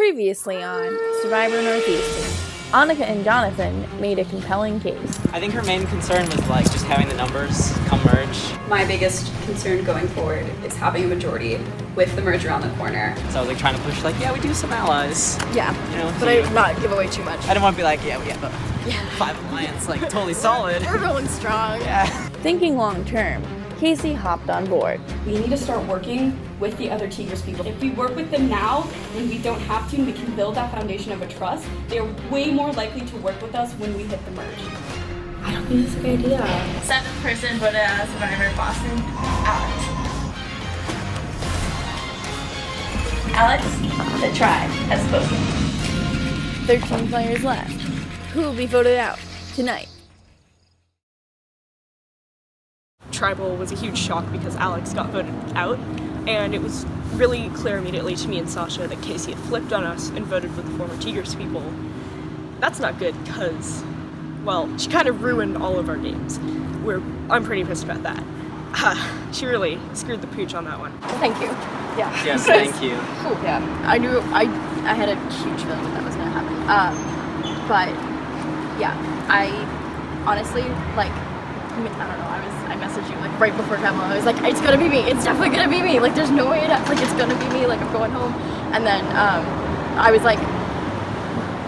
Previously on Survivor Northeastern, Annika and Jonathan made a compelling case. I think her main concern was just having the numbers come merge. My biggest concern going forward is having a majority with the merge around the corner. So I was trying to push yeah, we do some allies. Yeah, but I did not give away too much. I didn't want to be yeah, we have a 5 alliance, totally solid. We're going strong. Yeah. Thinking long term, Casey hopped on board. We need to start working with the other Tigers people. If we work with them now, when we don't have to, and we can build that foundation of a trust, they're way more likely to work with us when we hit the merge. I don't think it's a good idea. 7th person voted as Survivor Boston, Alex. Alex, the tribe has spoken. 13 players left. Who will be voted out tonight? Tribal was a huge shock because Alex got voted out, and it was really clear immediately to me and Sasha that Casey had flipped on us and voted for the former Tigers people. That's not good because, she kind of ruined all of our games. I'm pretty pissed about that. She really screwed the pooch on that one. Thank you. Yeah. Yes, thank you. Cool. Yeah. I knew I had a huge feeling that was gonna happen. But yeah, I honestly I don't know. I messaged you right before Kevin. I was like, it's gonna be me. It's definitely gonna be me. There's no way it's gonna be me. I'm going home. And then I was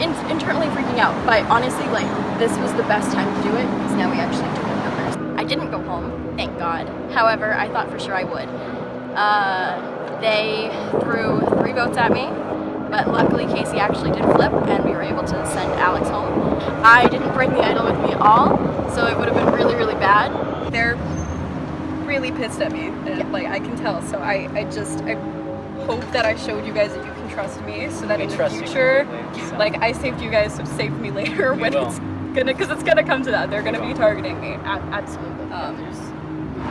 internally freaking out. But honestly, this was the best time to do it because now we actually do the numbers. I didn't go home, thank God. However, I thought for sure I would. They threw 3 votes at me, but luckily Casey actually did flip, and we were able to send Alex home. I didn't bring the idol with me at all, so it would have been really, really bad. They're really pissed at me, and I can tell. So I hope that I showed you guys that you can trust me, so that in the future, I saved you guys, so save me later when it's gonna come to that. They're gonna be targeting me. Absolutely.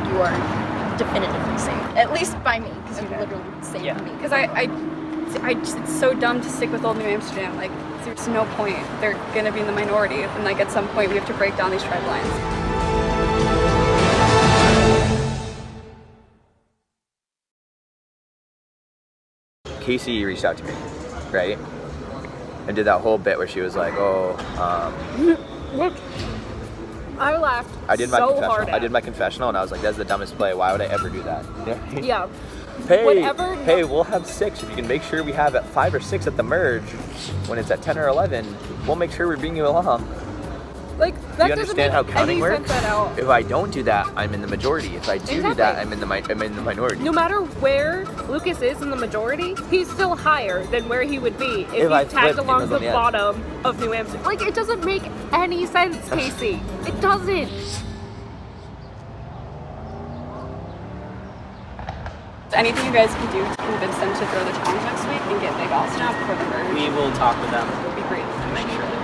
You are definitively saved, at least by me, because you literally saved me. Because it's so dumb to stick with old New Amsterdam. There's no point. They're gonna be in the minority, and at some point we have to break down these tribe lines. Casey reached out to me, right? And did that whole bit where she was like, Look, I laughed I did my so confessional. hard I did my confessional, and I was like, that's the dumbest play. Why would I ever do that? Yeah. Hey, we'll have 6. If you can make sure we have 5 or 6 at the merge, when it's at 10 or 11, we'll make sure we bring you along. That do you understand how counting works? If I don't do that, I'm in the majority. If I do that, I'm in the minority. No matter where Lucas is in the majority, he's still higher than where he would be if he tagged along the bottom of New Amsterdam. It doesn't make any sense, Casey. It doesn't. Anything you guys can do to convince them to throw the challenge next week and get Big Austin out before the merge? We will talk with them. It would be great. And make sure that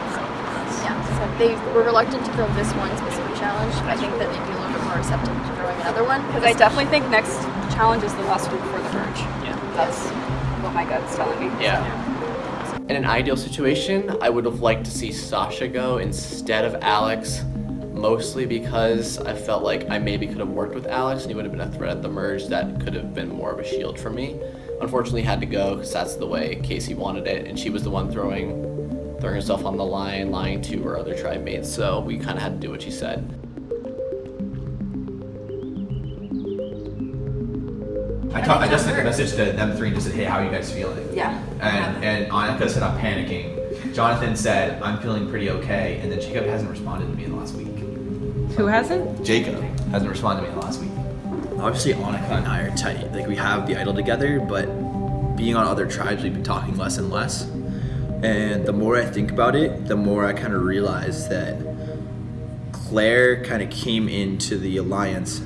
They were reluctant to throw this one specific challenge. I think that they'd be a little bit more receptive to throwing another one. Because I definitely think next challenge is the last week before the merge. Yeah. That's what my gut's telling me. Yeah. In an ideal situation, I would have liked to see Sasha go instead of Alex, mostly because I felt like I maybe could have worked with Alex and he would have been a threat at the merge that could have been more of a shield for me. Unfortunately, had to go because that's the way Casey wanted it, and she was the one throwing herself on the line, lying to her other tribe mates, so we kind of had to do what she said. I just sent a message to them 3 and just said, hey, how are you guys feeling? Yeah. And Annika said, I'm panicking. Jonathan said, I'm feeling pretty okay. And then Jacob hasn't responded to me in the last week. Who hasn't? Jacob hasn't responded to me in the last week. Obviously, Annika and I are tight. We have the idol together, but being on other tribes, we've been talking less and less. And the more I think about it, the more I kind of realize that Claire kind of came into the alliance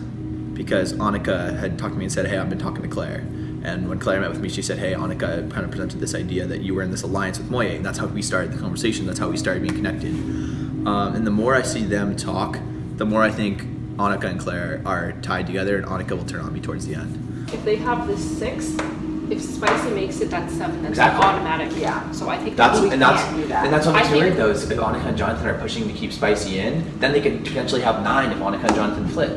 because Annika had talked to me and said, hey, I've been talking to Claire. And when Claire met with me, she said, hey, Annika kind of presented this idea that you were in this alliance with Moye. And that's how we started the conversation. That's how we started being connected. And the more I see them talk, the more I think Annika and Claire are tied together, and Annika will turn on me towards the end. If they have the 6, if Spicy makes it, that's 7. That's Exactly. automatic. Yeah. So I think That's we what can't do that. makes me worried though, is if Annika and Jonathan are pushing to keep Spicy in, then they could potentially have 9 if Annika and Jonathan flip.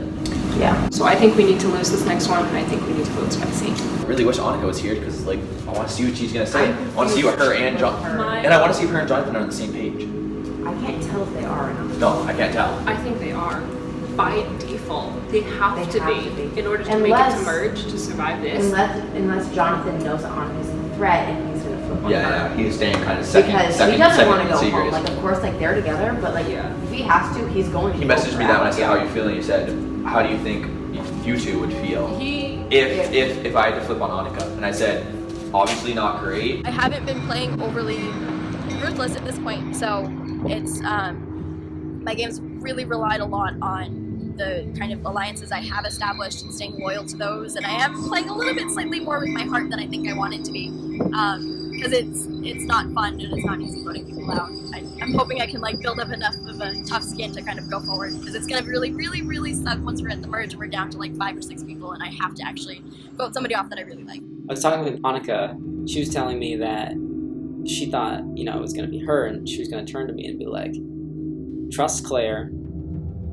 Yeah. So I think we need to lose this next one, and I think we need to vote spicy. I really wish Annika was here because like I want to see what she's gonna say. I want to see what her and and I want to see if her and Jonathan are on the same page. I can't tell if they are or not. No, I can't tell. I think they are. By default, they have to be in order to make it Unless- to merge to survive this. Unless Jonathan knows Annika's a threat and he's gonna flip on her. Yeah, he's staying kind of second. Because second, he doesn't second want to in go secret. home. Like, of course, like they're together, but like if he has to, he's going to. He go messaged for me that when I Alex. said, "How are you feeling?" He said, "How do you think you two would feel if I had to flip on Annika?" And I said, "Obviously not great." I haven't been playing overly ruthless at this point, so it's my game's really relied a lot on the kind of alliances I have established and staying loyal to those, and I am playing a little bit slightly more with my heart than I think I want it to be, because it's not fun and it's not easy voting people out. I'm hoping I can like build up enough of a tough skin to kind of go forward, because it's gonna really suck once we're at the merge and we're down to like 5 or 6 people and I have to actually vote somebody off that I really like. I was talking with Annika. She was telling me that she thought, you know, it was going to be her, and she was going to turn to me and be like, trust Claire,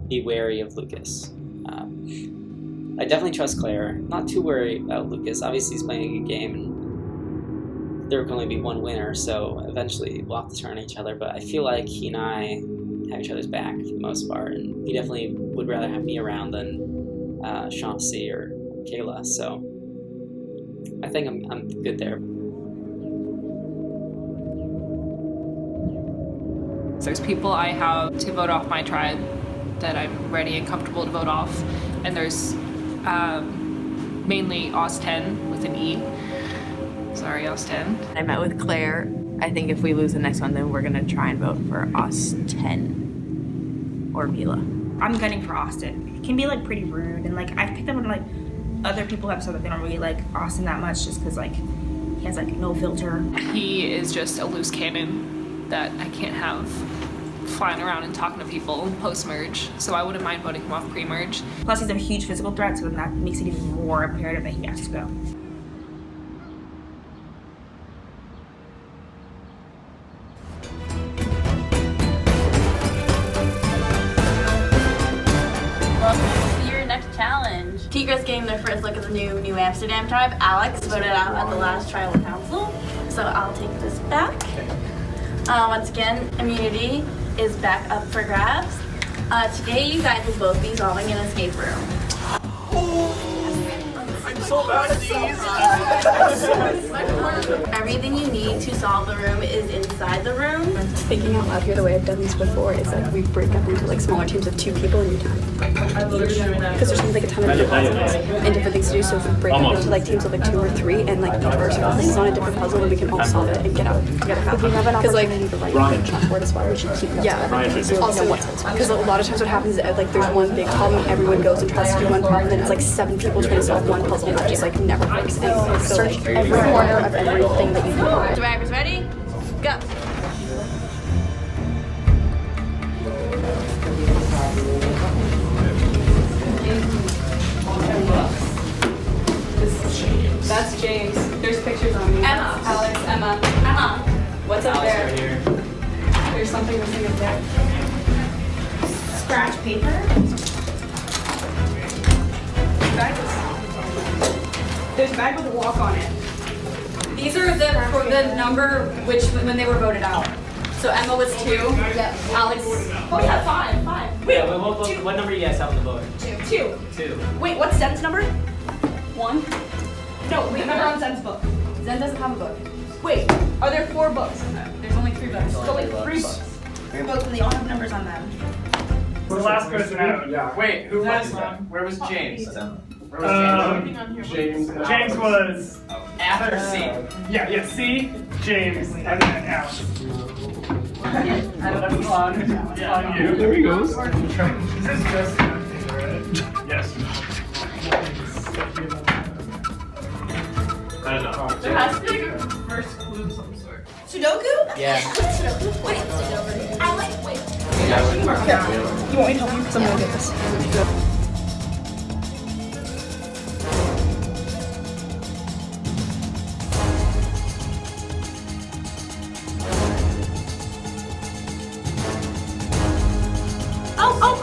be wary of Lucas. I definitely trust Claire. Not too worried about Lucas. Obviously, he's playing a good game, and there can only be one winner, so eventually we'll have to turn on each other. But I feel like he and I have each other's back for the most part, and he definitely would rather have me around than Chauncey or Kayla, so I think I'm good there. There's people I have to vote off my tribe that I'm ready and comfortable to vote off, and there's mainly Oz10 with an E. Sorry, Oz10. I met with Claire. I think if we lose the next one, then we're gonna try and vote for Oz10 or Mila. I'm gunning for Austin. It can be like pretty rude, and like I've picked up on like other people have said that they don't really like Austin that much just because like he has like no filter. He is just a loose cannon that I can't have flying around and talking to people post-merge, so I wouldn't mind voting him off pre-merge. Plus he's a huge physical threat, so then that makes it even more imperative that he has to go. Welcome to your next challenge. Tigra's getting their first look at the New Amsterdam tribe. Alex voted out at the last tribal council, so I'll take this back. Once again, immunity is back up for grabs. Today you guys will both be solving an escape room. I'm so bad at these. Everything you need to solve the room is inside the room. Thinking out loud here, the way I've done these before is like we break up into like smaller teams of 2 people and you're done. Because there's like a ton of different puzzles and different things to do. So if we break up into like teams of like 2 or 3 and like each person is on a different puzzle, then we can all solve it and get out together. If we have an opportunity to write on board as well, we should keep it. Yeah. Also, because a lot of times what happens is like there's one big problem, everyone goes and tries to do one problem, and then it's like 7 people trying to solve one puzzle, and that just like never works. And so like every corner of everything that you can find. Survivors ready? Go. That's James. There's pictures on me. Emma. Alex, Emma. Emma. What's up there? There's something missing up there. Scratch paper? There's a bag with a walk on it. These are the number which when they were voted out. So Emma was 2. Yep. Alex. Oh yeah, 5. Wait, Yeah, what number do you guys have on the vote? 2. 2. Wait, what's Zen's number? 1. No, wait, number on Zen's book. Zen doesn't have a book. Wait, are there 4 books? There's only 3 books. There's only 3 books. 3 books and they all have numbers on them. The last person out. Yeah. Wait, who was? Where was James? Where was James was F or C? yeah, C, James, and then Alex. That's on you. There he goes. Is this just right? Yes. I don't know. There has to be a first clue of some sort. Sudoku? Yeah. Sudoku? Wait, I like, wait. You want me to help you? Because I'm gonna get this.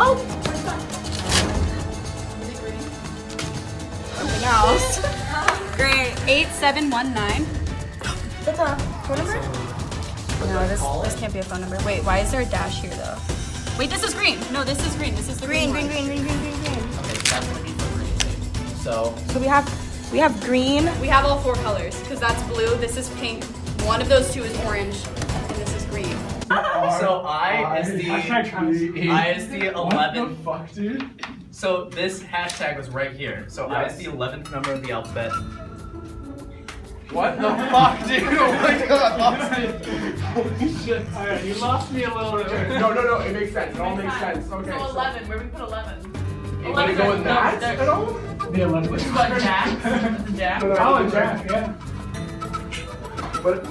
Oh! 719. That's a phone number? No, this can't be a phone number. Wait, why is there a dash here though? Wait, this is green. No, this is green. This is the green. Green. Okay, that's gonna be for green. So So we have green. We have all 4 colors because that's blue. This is pink. One of those 2 is orange, and this is green. So I is the 11th. What the fuck, dude? So this hashtag was right here. So I is the 11th number of the alphabet. What the fuck, dude? Oh my god, Austin! Holy shit. Alright, you lost me a little bit. No, it makes sense. It all makes sense. Okay. So 11, where we put 11? You wanna go with that at all? The 11. Which is what, Jack? Jack? Oh, Jack, yeah. But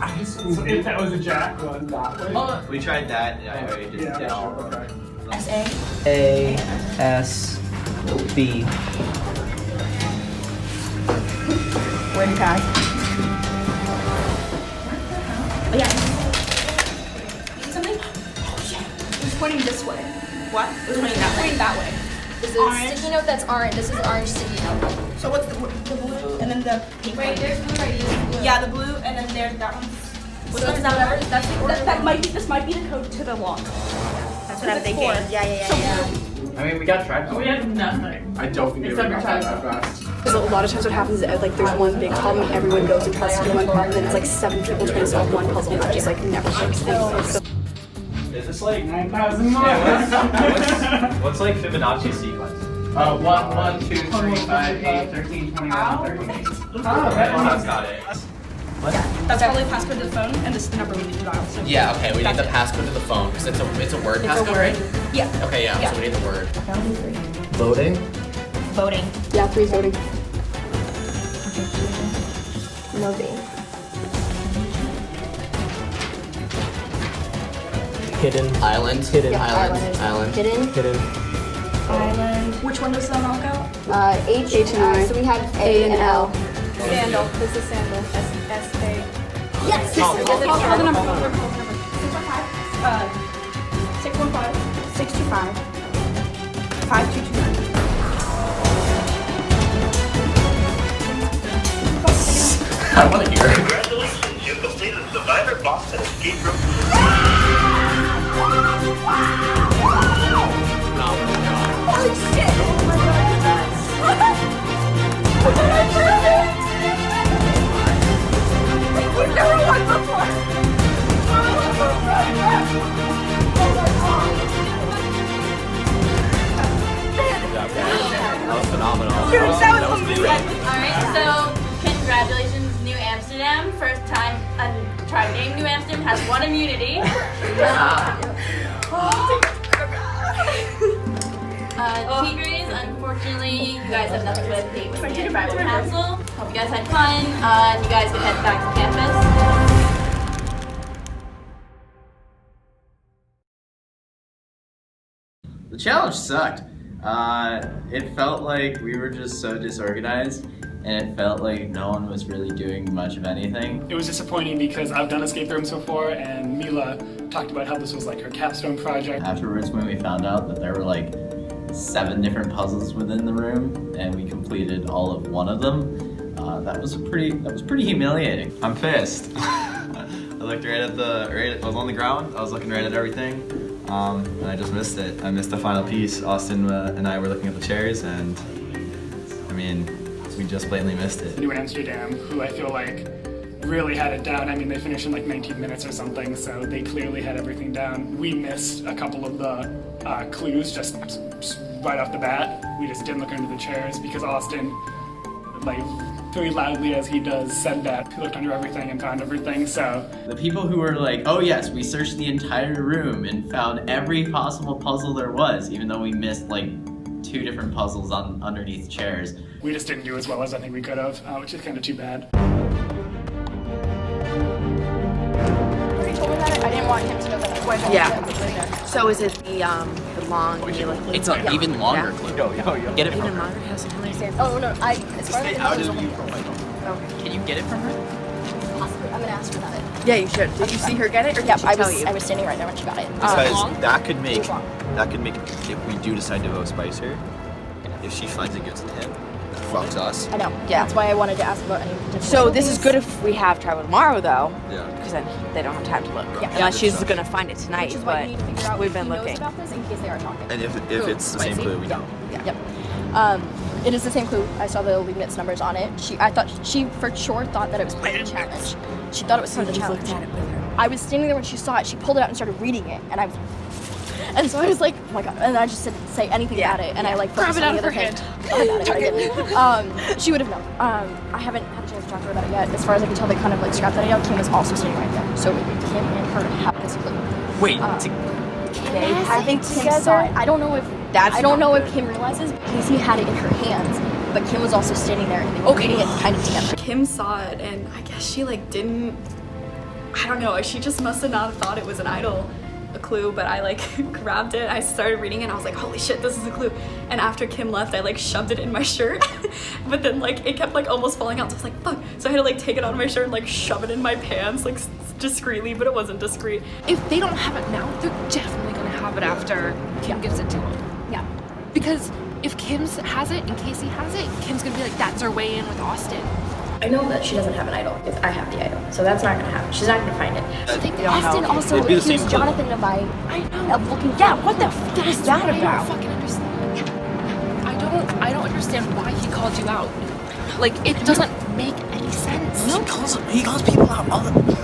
I just, so if that was a Jack one that way. Oh, We tried that. Yeah, I already just yeah, did sure, all of them. okay. S-A? A-S-B. Word tag. Oh, yeah. See something? Oh shit. It was pointing this way. What? It was pointing that way. This is a sticky note that's orange. This is an orange sticky note. So what's the blue and then the pink one? Wait, there's blue right here. Yeah, the blue and then there's that one. So is that whatever? That's the order. That might be, this might be the code to the launch. That's what I'm thinking. Yeah. I mean, we got tried. We have nothing. I don't think they would have that fast. Because a lot of times what happens is like there's one big problem, everyone goes and tries to do one part, and then it's like 7 people trying to solve one puzzle, and that just like never works. So Is this like 9,000 miles? What's like Fibonacci sequence? 1, 1, 2, 3, 5, 8, 13, 21, 38. Oh, That's not it. That's probably passcode to the phone, and this is the number we need to dial. So yeah, okay, we need the passcode to the phone because it's a word passcode, right? yeah. Okay, yeah, so we need the word. Voting? Voting. yeah, 3's voting. Movie. Hidden. Island. Hidden. Island. Hidden. Island. Which one was the knockout? H and I. So we had A and L. Sandal. This is sandal. S-A. Yes! Call the number. 615. 625. 5229. I want to hear it. Congratulations, you completed the Survivor Boston escape room. Holy shit! Oh my god, we've never won before! That was phenomenal. Dude, that was amazing. Alright, so congratulations, New Amsterdam. First time a tribe named New Amsterdam has won immunity. Tigres, unfortunately, you guys have nothing but a date with the tribal council. Hope you guys had fun. You guys can head back to campus. The challenge sucked. It felt like we were just so disorganized, and it felt like no one was really doing much of anything. It was disappointing because I've done escape rooms before, and Mila talked about how this was like her capstone project. Afterwards, when we found out that there were like 7 different puzzles within the room, and we completed all of one of them, that was pretty humiliating. I'm pissed. I looked I was on the ground. I was looking right at everything. And I just missed it. I missed the final piece. Austin and I were looking at the chairs, and I mean, we just blatantly missed it. New Amsterdam, who I feel like really had it down. I mean, they finished in like 19 minutes or something, so they clearly had everything down. We missed a couple of the clues just right off the bat. We just didn't look under the chairs because Austin, like, very loudly as he does, said that he looked under everything and found everything, so. The people who were like, oh yes, we searched the entire room and found every possible puzzle there was, even though we missed like 2 different puzzles underneath chairs. We just didn't do as well as I think we could have, which is kind of too bad. I didn't want him to know that I wasn't. Yeah. So is it the long? It's an even longer clip. Get it from her. Oh no, as far as I know, Can you get it from her? possibly. I'm gonna ask her about it. Yeah, you should. Did you see her get it, or did she I tell you? was standing right there when she got it. Because that could make if we do decide to vote Spicer, if she finds it good to him, fucks us. I know. Yeah. That's why I wanted to ask about any particular. So this is good if we have tribal tomorrow, though. Yeah. Because then they don't have time to look. Yeah. Unless she's gonna find it tonight, Which is but why you need to figure out we've if been he knows looking. about this in case they are talking. And if it's the same Spicy? clue, we know. Yep. It is the same clue. I saw the Leibniz numbers on it. I thought she for sure thought that it was part of the challenge. She thought it was part of the challenge. Looked at it with her. I was standing there when she saw it. She pulled it out and started reading it, and so I was like, oh my god! And I just didn't say anything about it, and I like Grab focused it on out the of other her thing. hand. Oh, I got it. I didn't. She would have known. I haven't had a chance to talk to her about it yet. As far as I can tell, they kind of like scrapped that idea. Kim was also sitting right there, so Kim and her have this clue. Wait, I think Kim saw it. I don't know if Kim realizes. Casey had it in her hands, but Kim was also standing there and they were reading it kind of together. Kim saw it, and I guess she like didn't. I don't know. She just must have not thought it was an idol, a clue. But I like grabbed it. I started reading it. And I was like, holy shit, this is a clue. And after Kim left, I like shoved it in my shirt. But then like it kept like almost falling out. So I was like, fuck. So I had to like take it out of my shirt and like shove it in my pants like discreetly, but it wasn't discreet. If they don't have it now, they're definitely gonna have it after Kim gives it to them. Yeah. Because if Kim has it and Casey has it, Kim's gonna be like, that's our way in with Austin. I know that she doesn't have an idol if I have the idol, so that's not gonna happen. She's not gonna find it. I think Austin also accused Jonathan of looking. Yeah, what the fuck is that I about? don't fucking understand. I don't understand why he called you out. Like, it doesn't make any sense. He calls people out all the.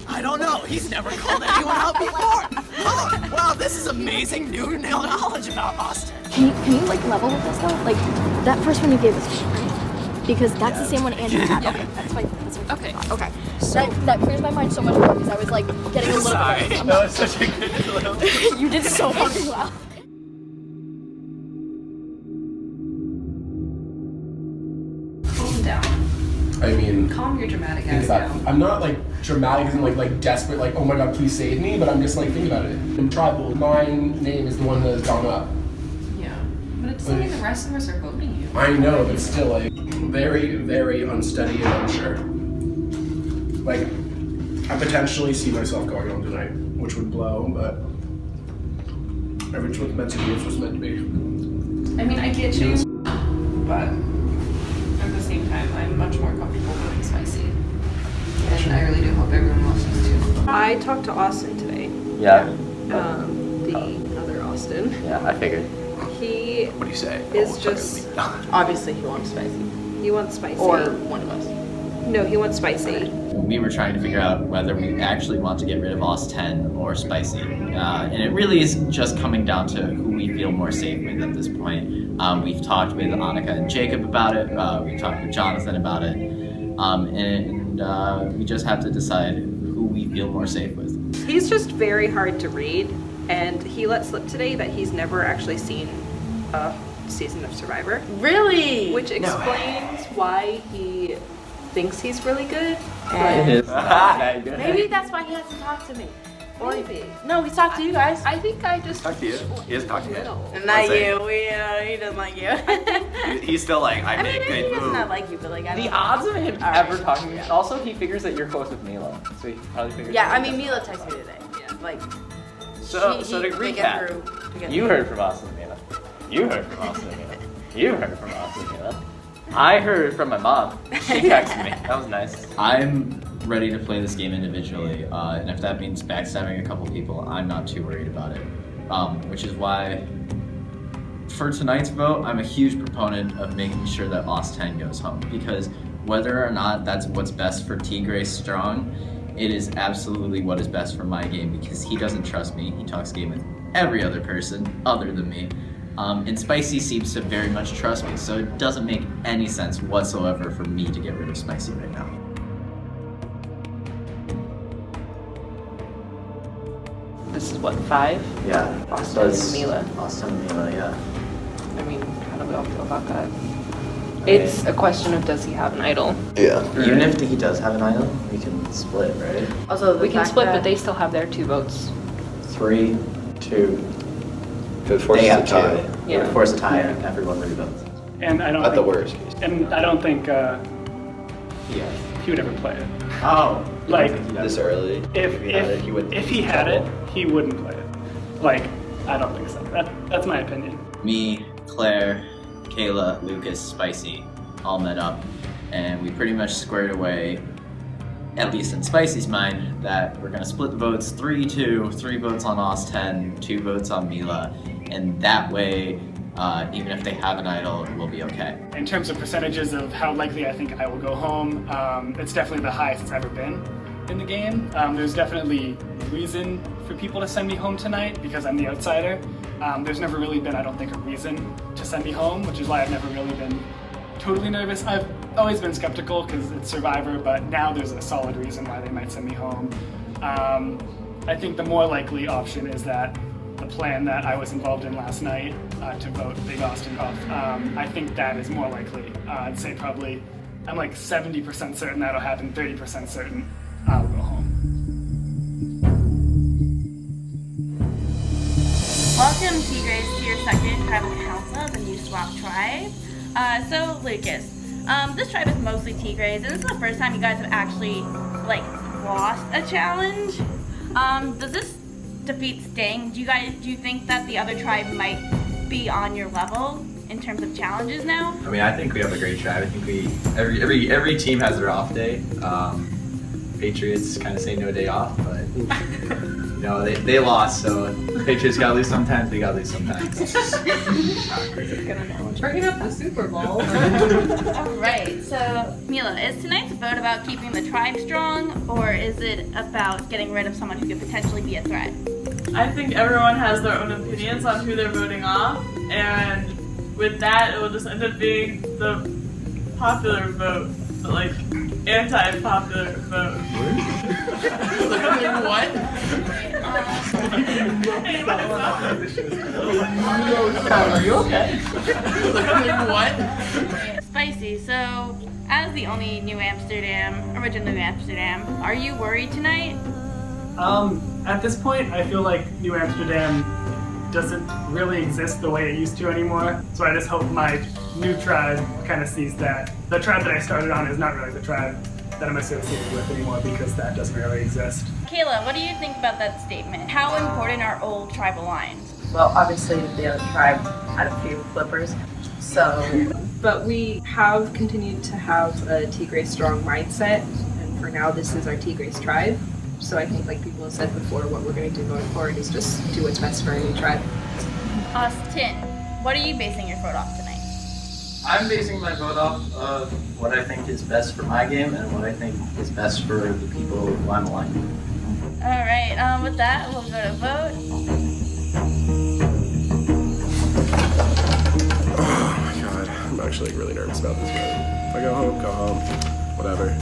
I don't know. He's never called anyone out before. Oh, wow, this is amazing new knowledge about Austin. Can you like level with this though? Like that first one you gave us, right? Because that's the same one Andrew had. Okay, that's fine. Okay. Okay. So that clears my mind so much more because I was like getting a little Sorry, bit. that was such a good clue. You did so fucking well. Calm down. I mean, Calm your dramatic think ass about it. down. I'm not like dramatic as in like desperate, like oh my god, please save me. But I'm just like think about it. In tribal, my name is the one that has gone up. Yeah. But it doesn't mean the rest of us are voting you. I know, but still, like very, very unsteady and unsure. Like I potentially see myself going home tonight, which would blow, but if it's what's meant to be, it's what's meant to be. I mean, I get you, but at the same time, I'm much more comfortable voting spicy. And I really do hope everyone else is too. I talked to Austin today. Yeah. The other Austin. Yeah, I figured. He What do you say? is just Obviously, he wants spicy. he wants spicy. Or one of us. No, he wants spicy. We were trying to figure out whether we actually want to get rid of Oz10 or Spicy. And it really is just coming down to who we feel more safe with at this point. We've talked with Annika and Jacob about it. We've talked with Jonathan about it. And we just have to decide who we feel more safe with. He's just very hard to read, and he let slip today that he's never actually seen a season of Survivor. Really? Which explains why he thinks he's really good. And But maybe that's why he hasn't talked to me. Maybe. No, he's talked to you guys. I think I just Talk to you. He doesn't talk to me. Not you. He doesn't like you. He's still like, I make he good does moves. not like you, but like I don't The know. odds of him All ever right. talking to me. Also, he figures that you're close with Mila, so he probably figures. Yeah, that I mean, you're Mila close. texted me today. Yeah, like. So he- to they get recap, through together. you heard from Austin and Mila. You heard from Austin and Mila. You heard from Austin and Mila. I heard from my mom. She texted me. That was nice. I'm ready to play this game individually, and if that means backstabbing a couple people, I'm not too worried about it. Which is why, for tonight's vote, I'm a huge proponent of making sure that Oz10 goes home, because whether or not that's what's best for Tigray Strong, it is absolutely what is best for my game, because he doesn't trust me. He talks game with every other person other than me. And Spicy seems to very much trust me, so it doesn't make any sense whatsoever for me to get rid of Spicy right now. This is what, 5? Yeah. Austin and Mila. Austin and Mila, yeah. I mean, how do we all feel about that? It's a question of does he have an idol? Yeah. Even if he does have an idol, we can split, right? Also, We can split, but they still have their 2 votes. 3, 2. If it forces They have a tie. 2. Yeah. If it forces a tie, everyone revotes. And I don't At the think, worst case. And I don't think he would ever play it. Oh. Like This early. if he had it, he wouldn't play it. Like I don't think so. That's my opinion. Me, Claire, Kayla, Lucas, Spicy all met up, and we pretty much squared away, at least in Spicy's mind, that we're gonna split the votes 3-2, 3 votes on Osten, 2 votes on Mila, and that way, even if they have an idol, we'll be okay. In terms of percentages of how likely I think I will go home, it's definitely the highest it's ever been in the game. There's definitely reason for people to send me home tonight because I'm the outsider. There's never really been, I don't think, a reason to send me home, which is why I've never really been totally nervous. I've always been skeptical because it's Survivor, but now there's a solid reason why they might send me home. I think the more likely option is that the plan that I was involved in last night to vote Big Austin off, I think that is more likely. I'd say probably, I'm like 70% certain that'll happen, 30% certain I'll go home. Welcome, Tigres, to your second tribal council of the new swap tribe. So, Lucas, this tribe is mostly Tigres, and this is the first time you guys have actually, like, lost a challenge. Does this defeat sting? Do you think that the other tribe might be on your level in terms of challenges now? I mean, I think we have a great tribe. I think every team has their off day. Patriots kind of say no day off, but you know they lost, so the Patriots gotta lose sometimes. They gotta lose sometimes. Bringing up the Super Bowl. Alright, so Mila, is tonight's vote about keeping the tribe strong, or is it about getting rid of someone who could potentially be a threat? I think everyone has their own opinions on who they're voting off, and with that, it will just end up being the popular vote, but like anti-popular vote. What? Are you okay? What? Spicy, so as the only original New Amsterdam, are you worried tonight? At this point, I feel like New Amsterdam doesn't really exist the way it used to anymore. So I just hope my new tribe kind of sees that the tribe that I started on is not really the tribe that I'm associated with anymore because that doesn't really exist. Kayla, what do you think about that statement? How important are old tribal lines? Well, obviously the other tribe had a few flippers, so... But we have continued to have a Tigray strong mindset, and for now this is our Tigray tribe. So I think, like people have said before, what we're going to do going forward is just do what's best for our new tribe. Austin, what are you basing your vote off tonight? I'm basing my vote off of what I think is best for my game and what I think is best for the people who I'm aligned with. Alright, with that, we'll go to vote. Oh my god, I'm actually really nervous about this vote. If I go home, whatever.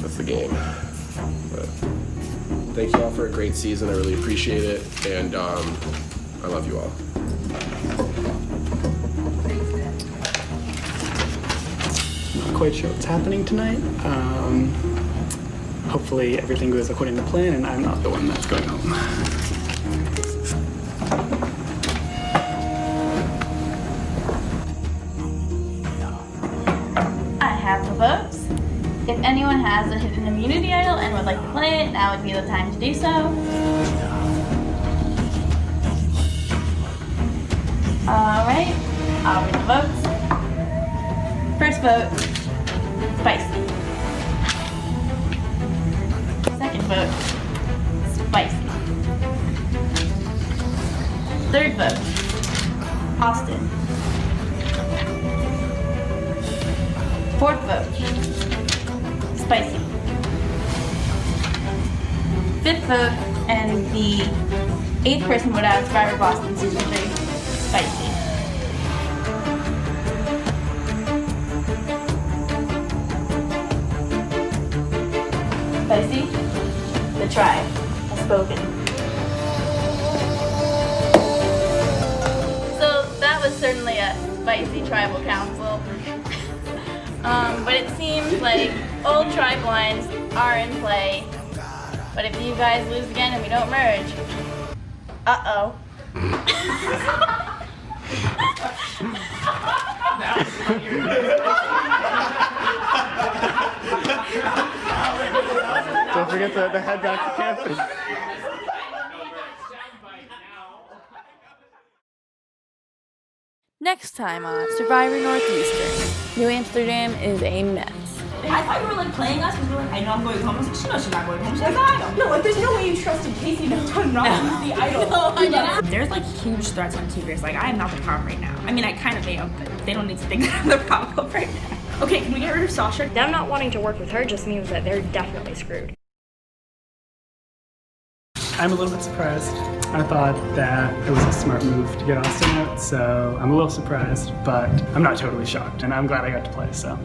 That's the game. But thank you all for a great season. I really appreciate it, and I love you all. Not quite sure what's happening tonight. Hopefully everything goes according to plan and I'm not the one that's going home. I have the votes. If anyone has a hidden immunity idol and would like to play it, now would be the time to do so. Alright, I'll read the votes. First vote, Spicy. Second vote, Spicy. Third vote, Austin. Fourth vote, Spicy. Fifth vote, and the 8th person voted out of Survivor Boston Season 3, Spicy. Spicy, the tribe has spoken. So that was certainly a spicy tribal council. But it seems like old tribe lines are in play. But if you guys lose again and we don't merge, uh-oh. Don't forget to head back to campus. Next time on Survivor Northeastern. New Amsterdam is a mess. I thought you were like playing us because we were like, I know I'm going home. I was like, she knows she's not going home. She's like, I don't. No, like there's no way you trusted Casey enough to not use the idol. No, I didn't. There's like huge threats on Tigris. Like I am not the problem right now. I mean, I kind of am, but they don't need to think that I'm the problem right now. Okay, can we get rid of Sasha? Them not wanting to work with her just means that they're definitely screwed. I'm a little bit surprised. I thought that it was a smart move to get Austin out, so I'm a little surprised, but I'm not totally shocked, and I'm glad I got to play, so.